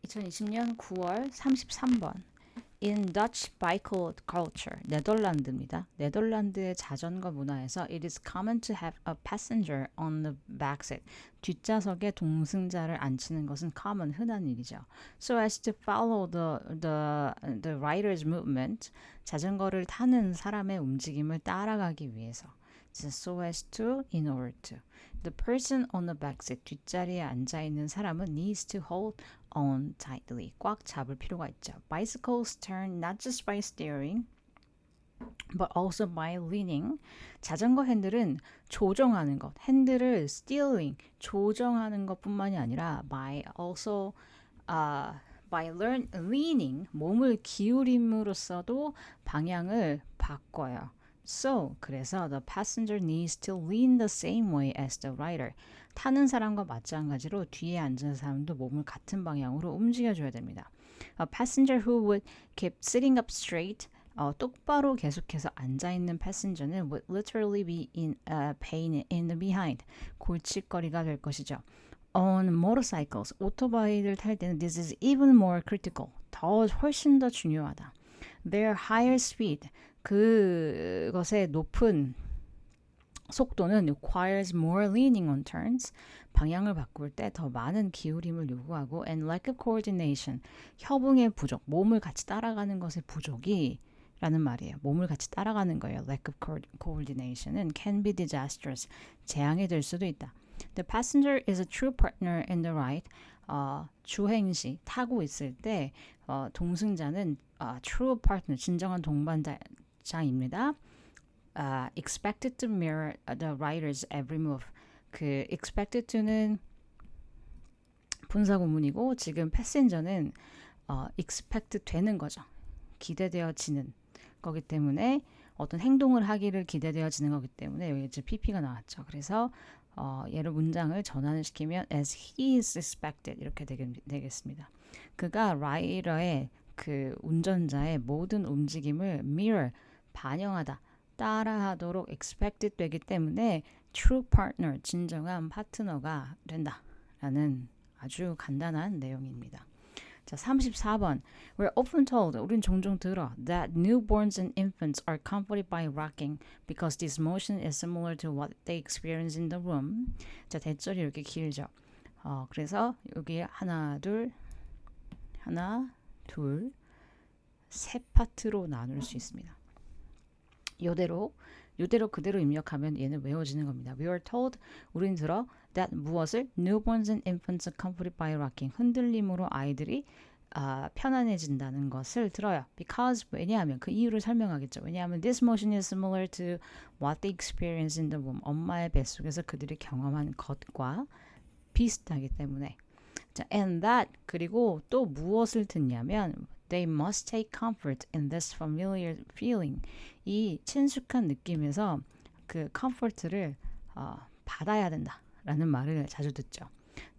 2020년 9월 33번. In Dutch bicycle culture, 네덜란드입니다. 네덜란드의 자전거 문화에서 it is common to have a passenger on the back seat. 뒷좌석에 동승자를 앉히는 것은 common, 흔한 일이죠. So as to follow the rider's movement, 자전거를 타는 사람의 움직임을 따라가기 위해서. So as to, in order to. The person on the back seat, 뒷자리에 앉아있는 사람은 needs to hold on tightly. 꽉 잡을 필요가 있죠. Bicycles turn not just by steering, but also by leaning. 자전거 핸들은 조정하는 것, 핸들을 steering, 조정하는 것뿐만이 아니라 by also by leaning, 몸을 기울임으로써도 방향을 바꿔요. So, 그래서 the passenger needs to lean the same way as the rider. 타는 사람과 마찬가지로 뒤에 앉은 사람도 몸을 같은 방향으로 움직여줘야 됩니다. A passenger who would keep sitting up straight, 똑바로 계속해서 앉아있는 패신저는 would literally be in pain in the behind. 골칫거리가 될 것이죠. On motorcycles, 오토바이를 탈 때는 this is even more critical. 훨씬 더 중요하다. Their higher speed, 그것의 높은 속도는 requires more leaning on turns. 방향을 바꿀 때 더 많은 기울임을 요구하고 and lack of coordination, 협응의 부족, 몸을 같이 따라가는 것의 부족이 라는 말이에요. 몸을 같이 따라가는 거예요. Lack of coordination은 can be disastrous, 재앙이 될 수도 있다. The passenger is a true partner in the ride. 주행 시 타고 있을 때 동승자는 true partner, 진정한 동반자입니다. Expected to mirror the rider's every move. 그 expected to는 분사구문이고 지금 passenger는 expect 되는 거죠. 기대되어지는 거기 때문에 어떤 행동을 하기를 기대되어지는 거기 때문에 여기 이제 PP가 나왔죠. 그래서 얘를 문장을 전환을 시키면 as he is expected 이렇게 되겠습니다. 그가 라이더의 그 운전자의 모든 움직임을 mirror, 반영하다, 따라하도록 expected 되기 때문에 true partner, 진정한 파트너가 된다라는 아주 간단한 내용입니다. 자, 34번. We're often told, 우린 종종 들어, that newborns and infants are comforted by rocking because this motion is similar to what they experience in the womb. 자, 대절이 이렇게 길죠. 그래서 여기 하나, 둘, 세 파트로 나눌 수 있습니다. 요대로 그대로 입력하면 얘는 외워지는 겁니다. We are told, 우린 들어 that 무엇을 newborns and infants are comforted by rocking, 흔들림으로 아이들이 편안해진다는 것을 들어요. Because, 왜냐하면 그 이유를 설명하겠죠. 왜냐하면 this motion is similar to what they experience in the womb, 엄마의 뱃속에서 그들이 경험한 것과 비슷하기 때문에. 자, and that, 그리고 또 무엇을 듣냐면 They must take comfort in this familiar feeling. 이 친숙한 느낌에서 그 comfort를 받아야 된다라는 말을 자주 듣죠.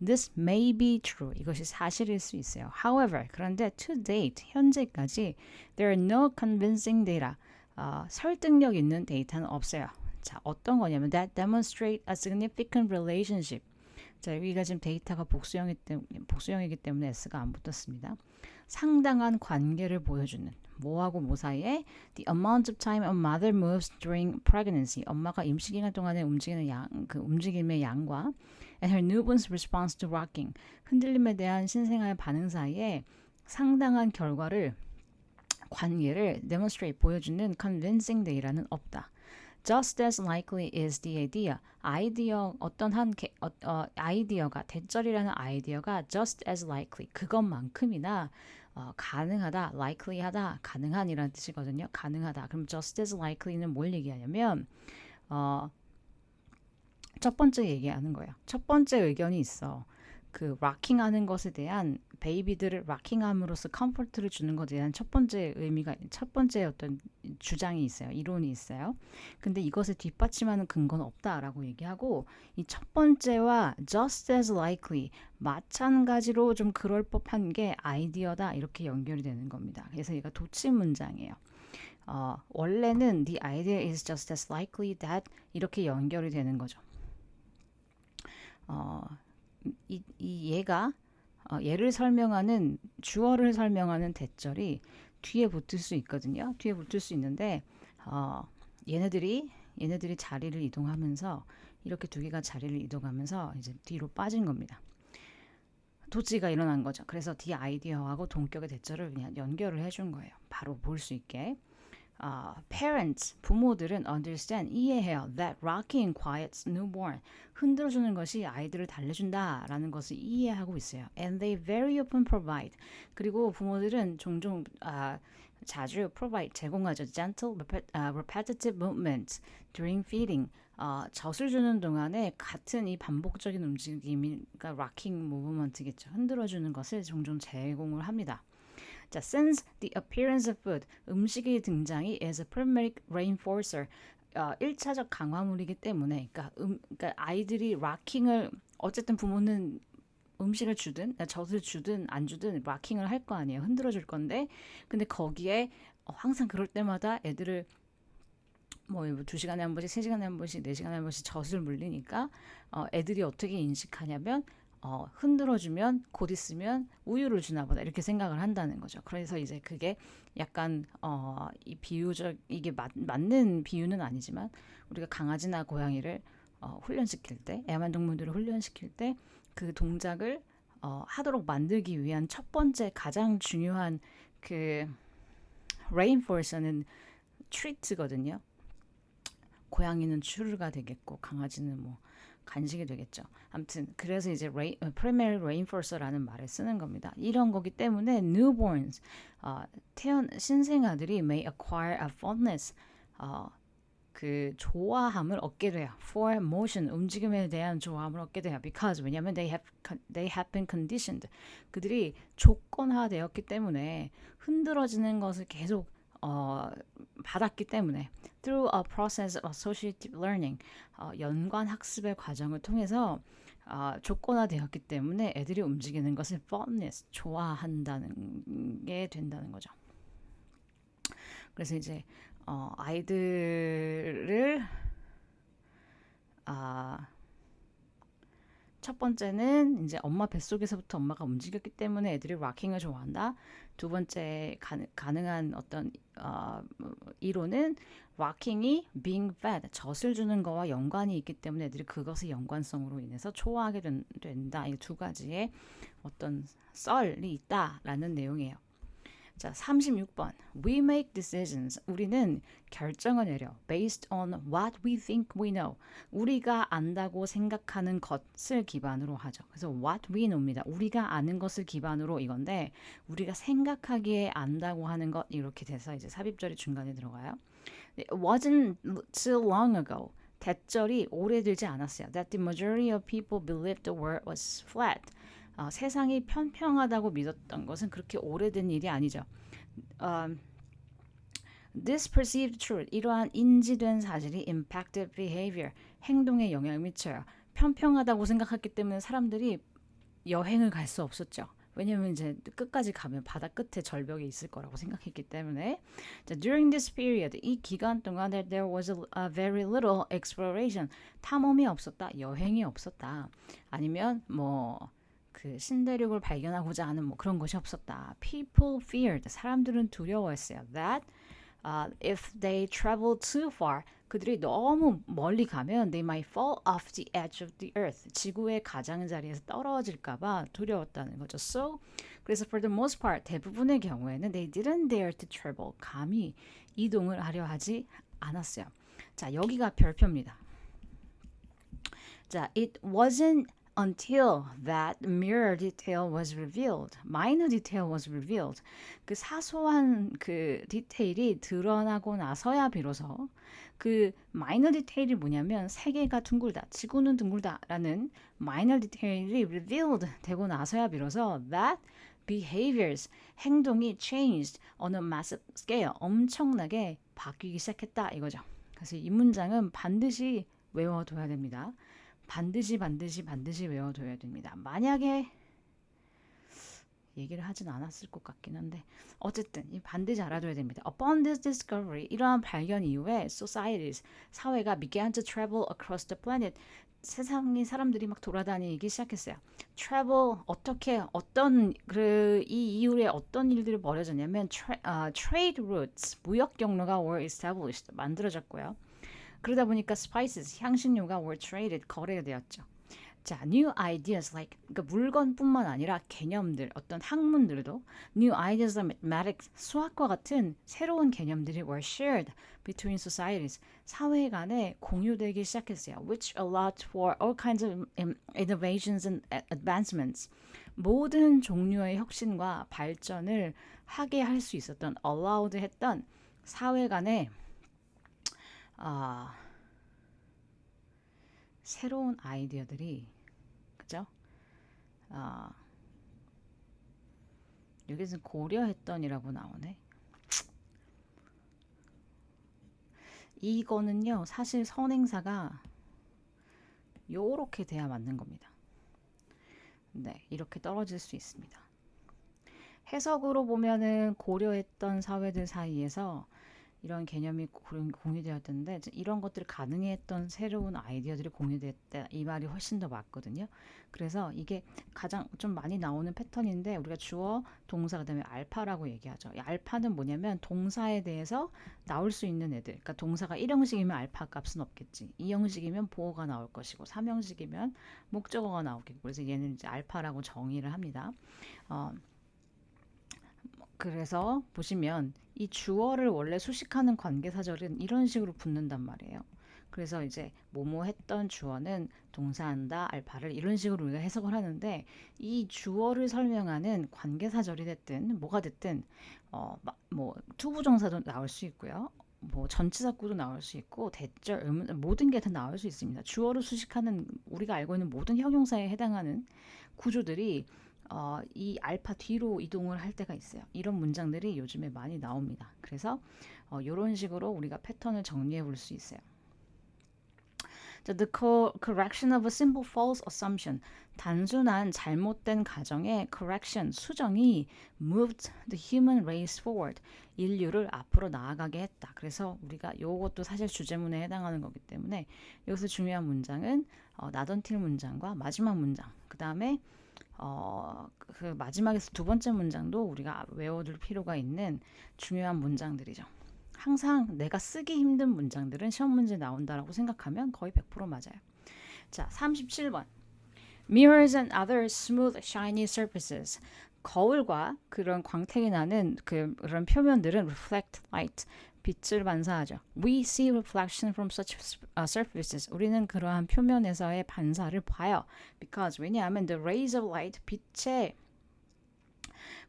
This may be true. 이것이 사실일 수 있어요. However, 그런데 to date, 현재까지 there are no convincing data. 설득력 있는 데이터는 없어요. 자, 어떤 거냐면 that demonstrate a significant relationship. 자, 여기가 지금 데이터가 복수형이기 때문에 S가 안 붙었습니다. 상당한 관계를 보여주는 뭐하고 뭐 사이에 the amount of time a mother moves during pregnancy, 엄마가 임시 기간 동안에 움직이는 그 움직임의 양과 and her newborn's response to rocking, 흔들림에 대한 신생아의 반응 사이에 상당한 관계를 demonstrate, 보여주는 convincing data는 없다. Just as likely is the idea. 아이디어가, 대절이라는 아이디어가 just as likely, 그것만큼이나 가능하다, likely하다, 가능한이라는 뜻이거든요. 가능하다. 그럼 just as likely는 뭘 얘기하냐면 첫 번째 얘기하는 거예요. 첫 번째 의견이 있어. 그 락킹하는 것에 대한 베이비들을 락킹함으로써 컴포트를 주는 것에 대한 첫 번째 어떤 주장이 있어요. 이론이 있어요. 근데 이것을 뒷받침하는 근거는 없다라고 얘기하고 이 첫 번째와 just as likely 마찬가지로 좀 그럴 법한 게 아이디어다 이렇게 연결이 되는 겁니다. 그래서 얘가 도치 문장이에요. 원래는 the idea is just as likely that 이렇게 연결이 되는 거죠. 얘가 얘를 설명하는 주어를 설명하는 대절이 뒤에 붙을 수 있거든요. 뒤에 붙을 수 있는데 얘네들이 자리를 이동하면서 이렇게 두 개가 자리를 이동하면서 이제 뒤로 빠진 겁니다. 도치가 일어난 거죠. 그래서 뒤 아이디어하고 동격의 대절을 그냥 연결을 해준 거예요. 바로 볼 수 있게. Parents, 부모들은 understand, 이해해요. That rocking quiets newborn, 흔들어주는 것이 아이들을 달래준다라는 것을 이해하고 있어요. And they very often provide, 그리고 부모들은 종종 자주 provide, 제공하죠. Gentle, repetitive movements during feeding, 젖을 주는 동안에 같은 이 반복적인 움직임이, 그러니까 rocking movement겠죠. 흔들어주는 것을 종종 제공을 합니다. 자, since the appearance of food, 음식의 등장이 is a primary reinforcer, 1차적 강화물이기 때문에, 그러니까 아이들이 락킹을, 어쨌든 부모는 음식을 주든 젖을 주든 안 주든 락킹을 할 거 아니에요. 흔들어 줄 건데, 근데 거기에 항상 그럴 때마다 애들을 뭐 2시간에 한 번씩, 3시간에 한 번씩, 4시간에 한 번씩 젖을 물리니까 애들이 어떻게 인식하냐면 흔들어주면 곧 있으면 우유를 주나 보다 이렇게 생각을 한다는 거죠. 그래서 이제 그게 약간 이 비유적, 이게 맞는 비유는 아니지만 우리가 강아지나 고양이를 훈련시킬 때, 애완동물들을 훈련시킬 때 그 동작을 하도록 만들기 위한 첫 번째 가장 중요한 그 reinforce는 treat거든요. 고양이는 추르가 되겠고 강아지는 뭐 간식이 되겠죠. 아무튼 그래서 이제 primary reinforcer라는 말을 쓰는 겁니다. 이런 거기 때문에 newborns, 신생아들이 may acquire a fondness, 그 좋아함을 얻게 돼요. For motion, 움직임에 대한 좋아함을 얻게 돼요. Because, 왜냐하면 they have been conditioned, 그들이 조건화되었기 때문에 흔들어지는 것을 계속 받았기 때문에 through a process of associative learning, 연관 학습의 과정을 통해서 조건화되었기 때문에 애들이 움직이는 것을 fondness, 좋아한다는 게 된다는 거죠. 그래서 이제 아이들을 첫 번째는 이제 엄마 뱃속에서부터 엄마가 움직였기 때문에 애들이 락킹을 좋아한다. 두 번째 가능한 어떤 이론은 락킹이 being fed, 젖을 주는 거와 연관이 있기 때문에 애들이 그것의 연관성으로 인해서 좋아하게 된다. 이 두 가지의 어떤 썰이 있다라는 내용이에요. 자, 36번. We make decisions. 우리는 결정을 내려. Based on what we think we know. 우리가 안다고 생각하는 것을 기반으로 하죠. 그래서 what we know입니다. 우리가 아는 것을 기반으로 이건데, 우리가 생각하기에 안다고 하는 것, 이렇게 돼서 이제 삽입절이 중간에 들어가요. It wasn't too long ago. 대절이 오래되지 않았어요. That the majority of people believed the world was flat. 세상이 평평하다고 믿었던 것은 그렇게 오래된 일이 아니죠. This perceived truth, 이러한 인지된 사실이 impacted behavior, 행동에 영향을 미쳐요. 평평하다고 생각했기 때문에 사람들이 여행을 갈 수 없었죠. 왜냐면 이제 끝까지 가면 바다 끝에 절벽이 있을 거라고 생각했기 때문에. During this period, 이 기간 동안 there was a very little exploration, 탐험이 없었다, 여행이 없었다. 아니면 뭐 그 신대륙을 발견하고자 하는 뭐 그런 것이 없었다. People feared, 사람들은 두려워했어요. That if they traveled too far, 그들이 너무 멀리 가면 they might fall off the edge of the earth, 지구의 가장자리에서 떨어질까봐 두려웠다는 거죠. So, 그래서 for the most part, 대부분의 경우에는 they didn't dare to travel, 감히 이동을 하려 하지 않았어요. 자, 여기가 별표입니다. 자, it wasn't until that mirror detail was revealed, minor detail was revealed. 그 사소한 그 디테일이 드러나고 나서야 비로소, 그 minor detail이 뭐냐면 세계가 둥글다, 지구는 둥글다라는 minor detail이 revealed 되고 나서야 비로소 that behaviors, 행동이 changed on a massive scale, 엄청나게 바뀌기 시작했다 이거죠. 그래서 이 문장은 반드시 외워둬야 됩니다. 반드시 외워둬야 됩니다. 만약에 얘기를 하진 않았을 것 같긴 한데 어쨌든 이 반드시 알아둬야 됩니다. Upon this discovery, 이러한 발견 이후에 societies, 사회가 began to travel across the planet, 세상에 사람들이 막 돌아다니기 시작했어요. travel 어떻게 어떤 이 이후에 어떤 일들이 벌어졌냐면 trade routes 무역 경로가 were established 만들어졌고요. 그러다 보니까 spices 향신료가 were traded 거래되었죠. 자, new ideas like 그러니까 물건뿐만 아니라 개념들, 어떤 학문들도 new ideas of mathematics 수학과 같은 새로운 개념들이 were shared between societies 사회 간에 공유되기 시작했어요. Which allowed for all kinds of innovations and advancements. 모든 종류의 혁신과 발전을 하게 할 수 있었던 allowed 했던 사회 간의 새로운 아이디어들이 그죠? 여기서 고려했던이라고 나오네. 이거는요, 사실 선행사가 요렇게 돼야 맞는 겁니다. 네, 이렇게 떨어질 수 있습니다. 해석으로 보면은 고려했던 사회들 사이에서 이런 개념이 공유되었던데 이런 것들을 가능해 했던 새로운 아이디어들이 공유됐다 이 말이 훨씬 더 맞거든요. 그래서 이게 가장 좀 많이 나오는 패턴인데 우리가 주어, 동사 그다음에 알파라고 얘기하죠. 이 알파는 뭐냐면 동사에 대해서 나올 수 있는 애들. 그러니까 동사가 1형식이면 알파 값은 없겠지. 2형식이면 보어가 나올 것이고 3형식이면 목적어가 나오겠고 그래서 얘는 이제 알파라고 정의를 합니다. 그래서 보시면 이 주어를 원래 수식하는 관계사절은 이런 식으로 붙는단 말이에요. 그래서 이제 뭐뭐 했던 주어는 동사한다, 알파를 이런 식으로 우리가 해석을 하는데 이 주어를 설명하는 관계사절이 됐든 뭐가 됐든 뭐 투부정사도 나올 수 있고요. 뭐 전치사구도 나올 수 있고 대절, 의문 모든 게 다 나올 수 있습니다. 주어를 수식하는 우리가 알고 있는 모든 형용사에 해당하는 구조들이 이 알파 뒤로 이동을 할 때가 있어요. 이런 문장들이 요즘에 많이 나옵니다. 그래서 이런 식으로 우리가 패턴을 정리해 볼 수 있어요. The correction of a simple false assumption. 단순한 잘못된 가정의 correction, 수정이 moved the human race forward. 인류를 앞으로 나아가게 했다. 그래서 우리가 이것도 사실 주제문에 해당하는 거기 때문에 여기서 중요한 문장은 나던틸 문장과 마지막 문장. 그 다음에 그 마지막에서 두 번째 문장도 우리가 외워둘 필요가 있는 중요한 문장들이죠. 항상 내가 쓰기 힘든 문장들은 시험 문제 나온다라고 생각하면 거의 100% 맞아요. 자, 37번. Mirrors and other smooth, shiny surfaces. 거울과 그런 광택이 나는 그런 표면들은 reflect light, 빛을 반사하죠. We see reflection from such surfaces. 우리는 그러한 표면에서의 반사를 봐요. Because 왜냐하면 the rays of light, 빛의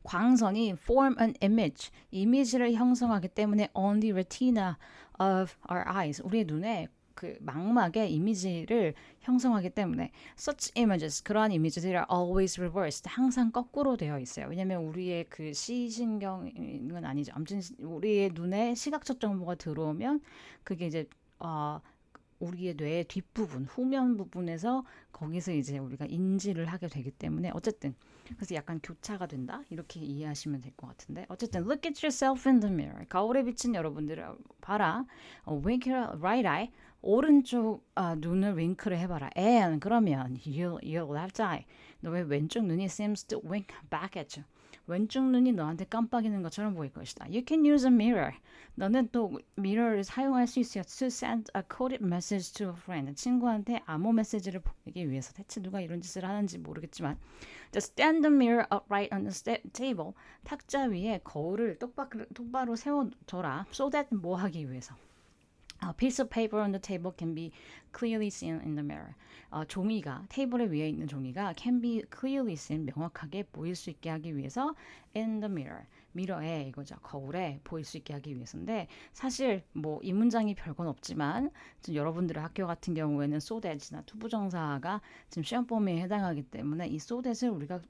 광선이 form an image, 이미지를 형성하기 때문에 on the retina of our eyes, 우리의 눈에 그 망막의 이미지를 형성하기 때문에 such images, 그러한 이미지들이 are always reversed, 항상 거꾸로 되어 있어요. 왜냐하면 우리의 그 시신경은 아니죠. 아무튼 우리의 눈에 시각적 정보가 들어오면 그게 이제 우리의 뇌의 뒷부분, 후면 부분에서 거기서 이제 우리가 인지를 하게 되기 때문에 어쨌든 그래서 약간 교차가 된다 이렇게 이해하시면 될 것 같은데 어쨌든 look at yourself in the mirror. 거울에 비친 여러분들을 봐라. wink your right eye. 오른쪽 눈을 윙크를 해봐라. And 그러면 your left eye. 너의 왼쪽 눈이 seems to wink back at you. 왼쪽 눈이 너한테 깜빡이는 것처럼 보일 것이다. You can use a mirror. 너는 또 미러를 사용할 수 있어요. To send a coded message to a friend. 친구한테 암호 메시지를 보내기 위해서. 대체 누가 이런 짓을 하는지 모르겠지만 Just stand the mirror upright on the table. 탁자 위에 거울을 똑바로 세워둬라. So that 뭐 하기 위해서. A piece of paper on the table can be clearly seen in the mirror. 종이가 테이블에 위에 있는 종이가 can be clearly seen 명확하게 보일 수 있게 하기 위해서 in the mirror. 미러에 이거죠. 거울에 보일 수 있게 하기 위해서인데 사실 뭐 이 문장이 별건 없지만 지금 여러분들의 학교 같은 경우에는 so that이나 투부정사가 지금 시험 범위에 해당하기 때문에 이 so that을 우리가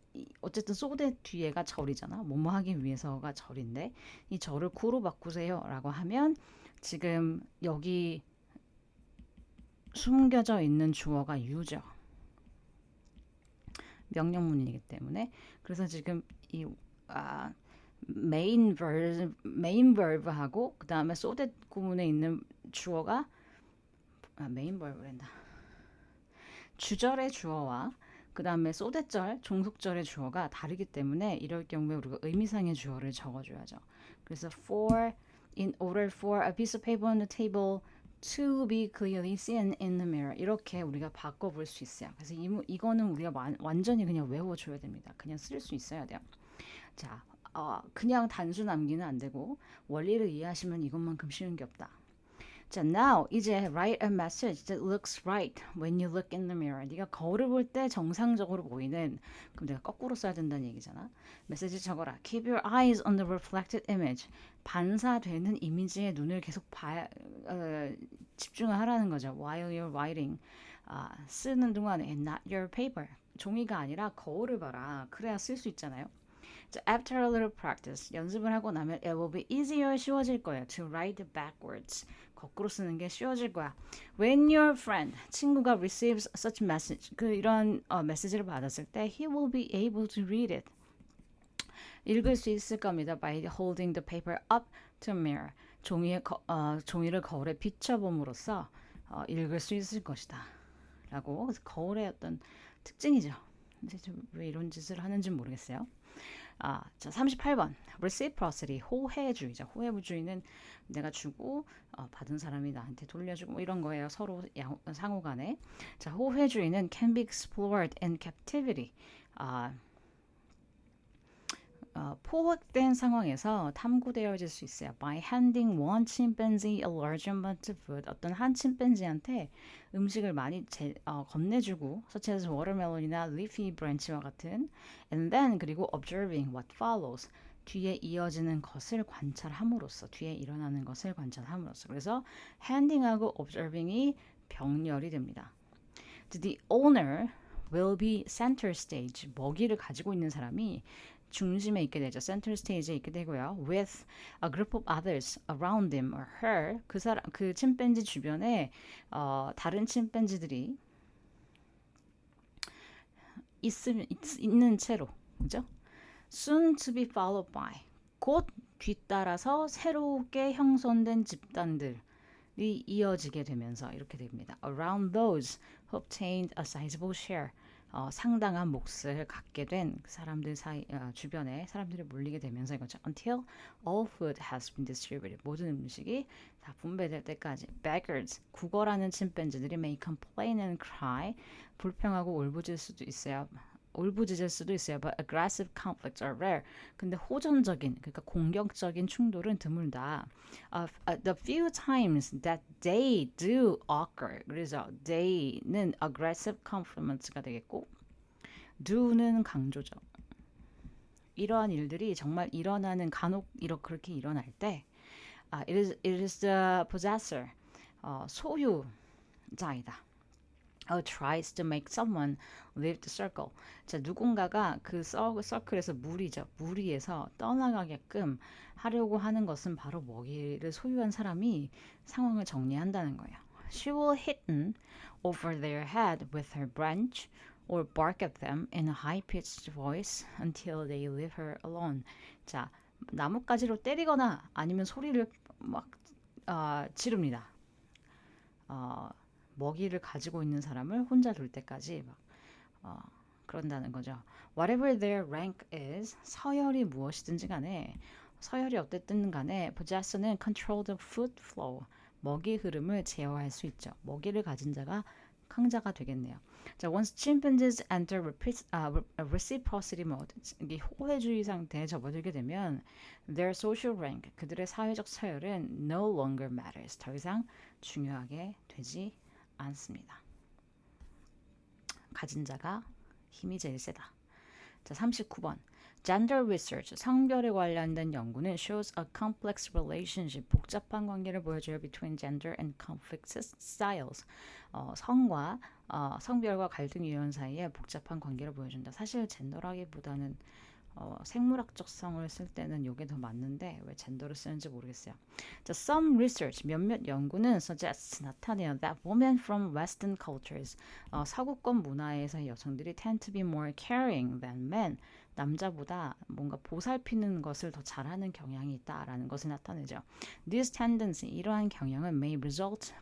어쨌든 so that 뒤에가 절이잖아. 뭐뭐 하기 위해서가 절인데 이 절을 구로 바꾸세요라고 하면 지금 여기 숨겨져 있는 주어가 you죠. 명령문이기 때문에 그래서 지금 이 main verb하고 그 다음에 so that 구문에 있는 주어가 main verb란다. 주절의 주어와 그 다음에 소대절, 종속절의 주어가 다르기 때문에 이럴 경우에 우리가 의미상의 주어를 적어줘야죠. 그래서 in order for a piece of paper on the table to be clearly seen in the mirror 이렇게 우리가 바꿔볼 수 있어요. 그래서 이거는 우리가 완전히 그냥 외워줘야 됩니다. 그냥 쓸 수 있어야 돼요. 자, 그냥 단수 남기는 안 되고 원리를 이해하시면 이것만큼 쉬운 게 없다. 자, now 이제 write a message that looks right when you look in the mirror. 네가 거울을 볼 때 정상적으로 보이는, 그럼 내가 거꾸로 써야 된다는 얘기잖아. 메시지 적어라. Keep your eyes on the reflected image. 반사되는 이미지에 눈을 계속 집중을 하라는 거죠. While you're writing. 쓰는 동안에 not your paper. 종이가 아니라 거울을 봐라. 그래야 쓸 수 있잖아요. So after a little practice, 연습을 하고 나면 it will be easier, 쉬워질 거예요. To write backwards, 거꾸로 쓰는 게 쉬워질 거야. When your friend, 친구가 receives such message, 이런 메시지를 받았을 때 he will be able to read it. 읽을 수 있을 겁니다. By holding the paper up to a mirror. 종이를 거울에 비춰봄으로써 읽을 수 있을 것이다. 라고 거울의 어떤 특징이죠. 왜 이런 짓을 하는지 모르겠어요. 자, 38번. reciprocity, 호혜주의죠. 호혜주의는 내가 주고 받은 사람이 나한테 돌려주고 뭐 이런 거예요. 서로 상호 간에. 자, 호혜주의는 can be explored in captivity. 포획된 상황에서 탐구되어질 수 있어요. By handing one chimpanzee a large amount of food. 어떤 한 침팬지한테 음식을 많이 건네주고 such as watermelon이나 leafy branch와 같은 and then 그리고 observing what follows. 뒤에 이어지는 것을 관찰함으로써 뒤에 일어나는 것을 관찰함으로써 그래서 handing하고 observing이 병렬이 됩니다. The owner will be center stage. 먹이를 가지고 있는 사람이 중심에 있게 되죠. center stage에 있게 되고요. with a group of others around him or her. 그 침팬지 주변에 다른 침팬지들이 있는 채로, 그죠? soon to be followed by. 곧 뒤따라서 새롭게 형성된 집단들이 이어지게 되면서 이렇게 됩니다. around those who obtained a sizable share. 상당한 몫을 갖게 된 사람들 주변에 사람들이 몰리게 되면서 이거죠. Until all food has been distributed. 모든 음식이 다 분배될 때까지. Beggars, 구걸하는 침팬지들이 may complain and cry. 불평하고 울부짖을 수도 있어요. But aggressive conflicts are rare. 근데 호전적인, 그러니까 공격적인 충돌은 드물다. The few times that they do occur. 그래서 they는 aggressive complements가 되겠고, do는 강조죠. 이러한 일들이 정말 일어나는 간혹 그렇게 일어날 때, it is the possessor, 소유자이다. tries to make someone leave the circle. 자, 누군가가 그 서클에서 무리에서 떠나가게끔 하려고 하는 것은 바로 먹이를 소유한 사람이 상황을 정리한다는 거예요. She will hit over their head with her branch or bark at them in a high-pitched voice until they leave her alone. 자, 나뭇가지로 때리거나 아니면 소리를 막 지릅니다. 먹이를 가지고 있는 사람을 혼자 둘 때까지 그런다는 거죠. Whatever their rank is, 서열이 무엇이든지 간에 서열이 어땠든 간에 possessor는 control the food flow, 먹이 흐름을 제어할 수 있죠. 먹이를 가진 자가 강자가 되겠네요. 자, once chimpanzees enter reciprocity mode, 이게 호혜주의 상태에 접어들게 되면 their social rank, 그들의 사회적 서열은 no longer matters, 더 이상 중요하게 되지 않습니다. 가진 자가 힘이 제일 세다. 자, 39번. Gender research, 성별에 관련된 연구는 shows a complex relationship, 복잡한 관계를 보여줘요. between gender and conflict styles. 성별과 갈등 유형 사이에 복잡한 관계를 보여준다. 사실 젠더라기보다는 생물학적 성을 쓸 때는 이게 더 맞는데 왜 젠더를 쓰는지 모르겠어요. 자, some research, 몇몇 연구는 suggests, 나타내요. that women from Western cultures, 서구권 문화에서 여성들이 tend to be more caring than men, 남자보다 뭔가 보살피는 것을 더 잘하는 경향이 있다라는 것을 나타내죠. This tendency, 이러한 경향은 may result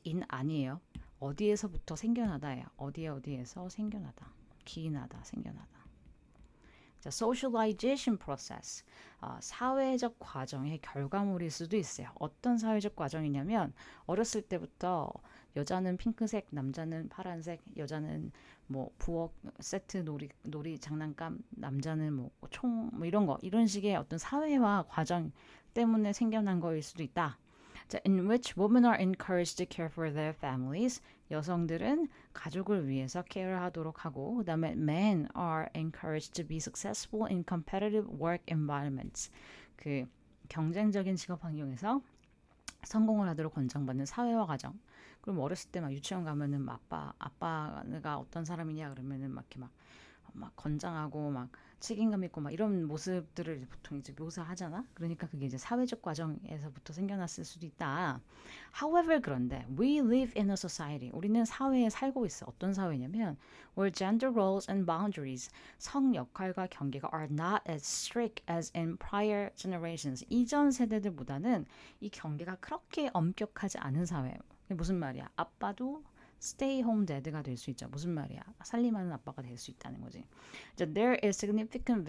in 아니에요. 어디에서부터 생겨나다예요. 어디에서 생겨나다. 기인하다, 생겨나다. 자, socialization process. 사회적 과정의 결과물일 수도 있어요. 어떤 사회적 과정이냐면 어렸을 때부터 여자는 핑크색, 남자는 파란색, 여자는 뭐 부엌 세트 놀이 장난감, 남자는 뭐 총 뭐 이런 거 이런 식의 어떤 사회화 과정 때문에 생겨난 거일 수도 있다. 자, in which women are encouraged to care for their families. 여성들은 가족을 위해서 케어하도록 하고, 그다음에 men are encouraged to be successful in competitive work environments. 그 경쟁적인 직업 환경에서 성공을 하도록 권장받는 사회화 과정. 그럼 어렸을 때 막 유치원 가면은 막 아빠가 어떤 사람이냐 그러면은 막 이렇게 막 건장하고 막 책임감 있고 막 이런 모습들을 보통 이제 묘사하잖아. 그러니까 그게 이제 사회적 과정에서부터 생겨났을 수도 있다. However, 그런데 we live in a society. 우리는 사회에 살고 있어. 어떤 사회냐면 where gender roles and boundaries, 성 역할과 경계가 are not as strict as in prior generations. 이전 세대들보다는 이 경계가 그렇게 엄격하지 않은 사회. 무슨 말이야? 아빠도 stay home dad가 될 수 있죠. 무슨 말이야? 살림하는 아빠가 될 수 있다는 거지. There is significant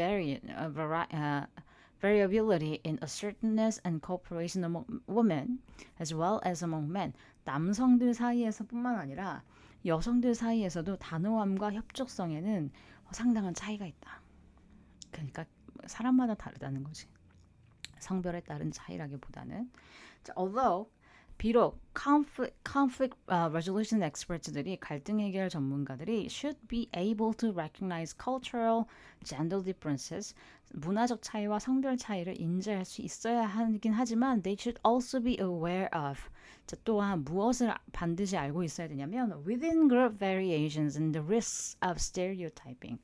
variability in assertiveness and cooperation among women as well as among men. 남성들 사이에서뿐만 아니라 여성들 사이에서도 단호함과 협조성에는 상당한 차이가 있다. 그러니까 사람마다 다르다는 거지. 성별에 따른 차이라기보다는. Although 비록 conflict resolution experts들이 갈등 해결 전문가들이 should be able to recognize cultural gender differences, 문화적 차이와 성별 차이를 인지할 수 있어야 하긴 하지만 they should also be aware of. 자, 또한 무엇을 반드시 알고 있어야 되냐면 within group variations and the risks of stereotyping.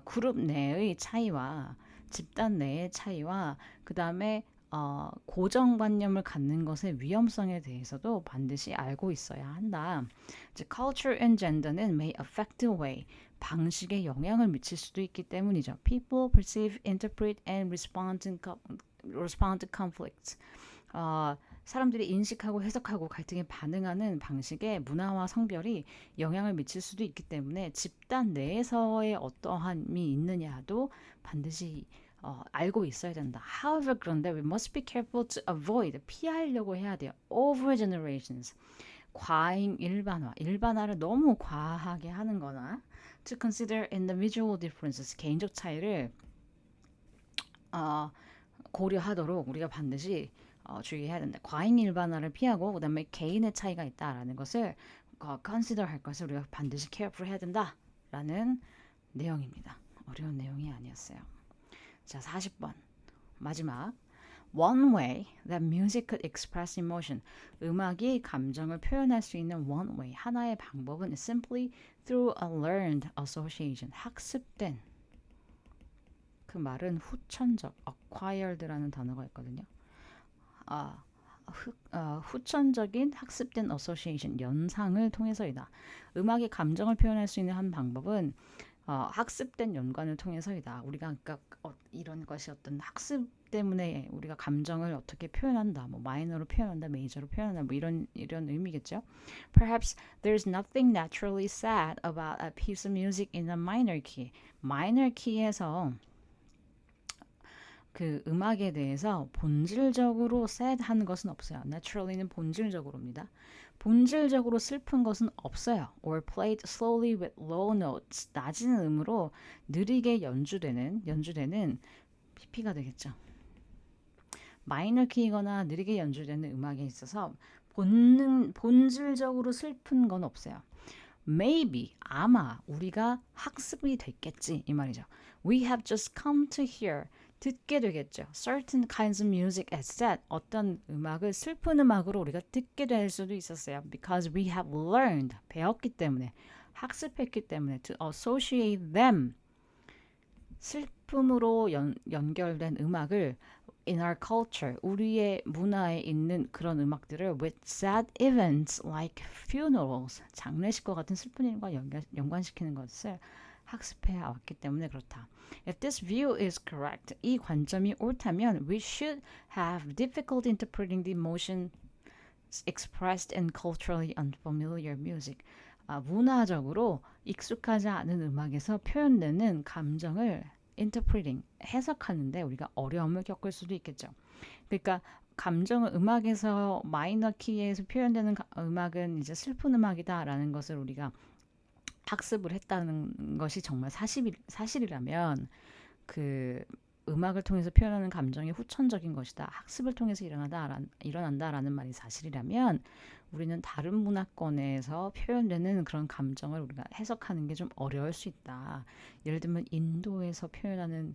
그룹 내의 차이와 집단 내의 차이와 그 다음에 고정관념을 갖는 것의 위험성에 대해서도 반드시 알고 있어야 한다. Culture and gender는 may affect the way, 방식에 영향을 미칠 수도 있기 때문이죠. People perceive, interpret, and respond to conflicts. 사람들이 인식하고 해석하고 갈등에 반응하는 방식에 문화와 성별이 영향을 미칠 수도 있기 때문에 집단 내에서의 어떠함이 있느냐도 반드시 알고 있어야 된다. However, 그런데 we must be careful to avoid, 피하려고 해야 돼요. Over generations, 과잉 일반화, 일반화를 너무 과하게 하는 거나 to consider individual differences, 개인적 차이를 고려하도록 우리가 반드시 주의해야 된다. 과잉 일반화를 피하고 그다음에 개인의 차이가 있다라는 것을 consider 할 것을 우리가 반드시 careful 해야 된다라는 내용입니다. 어려운 내용이 아니었어요. 자, 40번 마지막. One way that music could express emotion. 음악이 감정을 표현할 수 있는 one way, 하나의 방법은 simply through a learned association. 학습된. 그 말은 후천적, acquired라는 단어가 있거든요. 후천적인 학습된 association, 연상을 통해서이다. 음악이 감정을 표현할 수 있는 한 방법은 학습된 연관을 통해서이다. 우리가 그러니까 이런 것이 어떤 학습 때문에 우리가 감정을 어떻게 표현한다. 뭐 마이너로 표현한다, 메이저로 표현한다. 뭐 이런 의미겠죠. Perhaps there's nothing naturally sad about a piece of music in a minor key. minor key에서 그 음악에 대해서 본질적으로 sad한 것은 없어요. naturally는 본질적으로입니다. 본질적으로 슬픈 것은 없어요. or played slowly with low notes. 낮은 음으로 느리게 연주되는 PP가 되겠죠. 마이너 키이거나 느리게 연주되는 음악에 있어서 본질적으로 슬픈 건 없어요. Maybe, 아마 우리가 학습이 됐겠지 이 말이죠. We have just come to hear, 듣게 되겠죠. Certain kinds of music as that, 어떤 음악을 슬픈 음악으로 우리가 듣게 될 수도 있었어요. Because we have learned, 배웠기 때문에, 학습했기 때문에 to associate them, 슬픔으로 연결된 음악을 in our culture, 우리의 문화에 있는 그런 음악들을 with sad events like funerals, 장례식과 같은 슬픈 일과 연관시키는 것을 학습해 왔기 때문에 그렇다. If this view is correct, 이 관점이 옳다면 we should have difficulty interpreting the emotions expressed in culturally unfamiliar music. 문화적으로 익숙하지 않은 음악에서 표현되는 감정을 interpreting, 해석하는데 우리가 어려움을 겪을 수도 있겠죠. 그러니까 감정을 음악에서 마이너 키에서 표현되는 음악은 이제 슬픈 음악이다라는 것을 우리가 학습을 했다는 것이 정말 사실이라면 그 음악을 통해서 표현하는 감정이 후천적인 것이다. 학습을 통해서 일어난다라는 말이 사실이라면 우리는 다른 문화권에서 표현되는 그런 감정을 우리가 해석하는 게 좀 어려울 수 있다. 예를 들면 인도에서 표현하는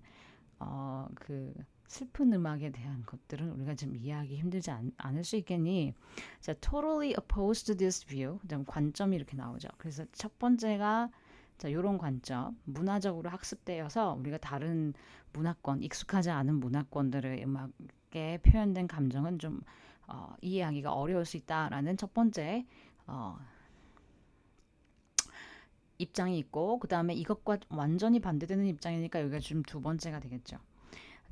그 슬픈 음악에 대한 것들은 우리가 좀 이해하기 힘들지 않을 수 있겠니? 자, totally opposed to this view. 관점이 이렇게 나오죠. 그래서 첫 번째가 자, 이런 관점, 문화적으로 학습되어서 우리가 다른 문화권, 익숙하지 않은 문화권들의 음악에 표현된 감정은 좀 이해하기가 어려울 수 있다라는 첫 번째 입장이 있고, 그 다음에 이것과 완전히 반대되는 입장이니까 여기가 좀 두 번째가 되겠죠.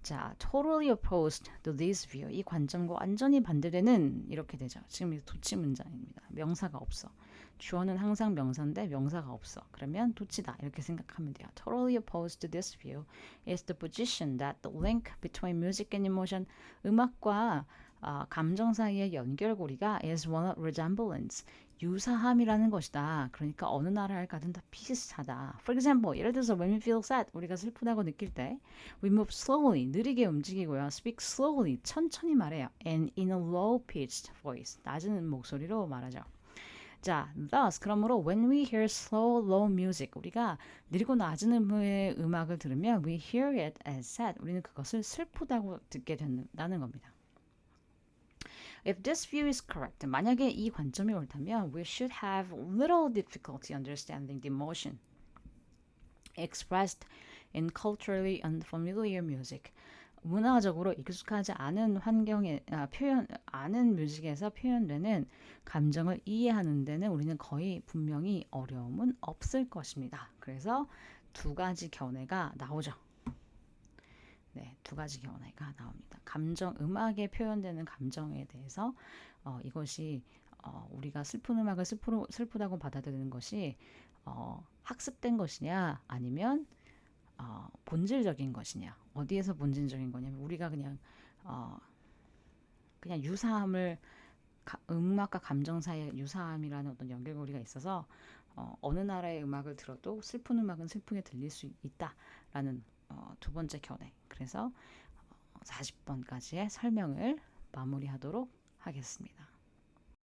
자, totally opposed to this view. 이 관점과 완전히 반대되는 이렇게 되죠. 지금 이 도치 문장입니다. 명사가 없어. 주어는 항상 명사인데 명사가 없어. 그러면 도치다 이렇게 생각하면 돼요. Totally opposed to this view is the position that the link between music and emotion, 음악과 감정 사이의 연결고리가 is one of resemblance, 유사함이라는 것이다. 그러니까 어느 나라를 가든 다 비슷하다. For example, 예를 들어서 when we feel sad, 우리가 슬프다고 느낄 때 we move slowly, 느리게 움직이고요. speak slowly, 천천히 말해요. and in a low-pitched voice, 낮은 목소리로 말하죠. 자, thus, 그러므로 when we hear slow, low music, 우리가 느리고 낮은 음의 음악을 들으면 we hear it as sad, 우리는 그것을 슬프다고 듣게 된다는 겁니다. If this view is correct, 만약에 이 관점이 옳다면 we should have little difficulty understanding the emotion expressed in culturally unfamiliar music. 문화적으로 익숙하지 않은 환경에 아는 뮤직에서 표현되는 감정을 이해하는 데는 우리는 거의 분명히 어려움은 없을 것입니다. 그래서 두 가지 견해가 나오죠. 네, 두 가지 견해가 나옵니다. 음악에 표현되는 감정에 대해서 이것이 우리가 슬픈 음악을 슬프다고 받아들이는 것이 학습된 것이냐 아니면 본질적인 것이냐. 어디에서 본질적인 거냐면 우리가 그냥 유사함을 음악과 감정 사이에 유사함이라는 어떤 연결고리가 있어서 어느 나라의 음악을 들어도 슬픈 음악은 슬프게 들릴 수 있다라는 두 번째 견해. 그래서 40번까지의 설명을 마무리하도록 하겠습니다.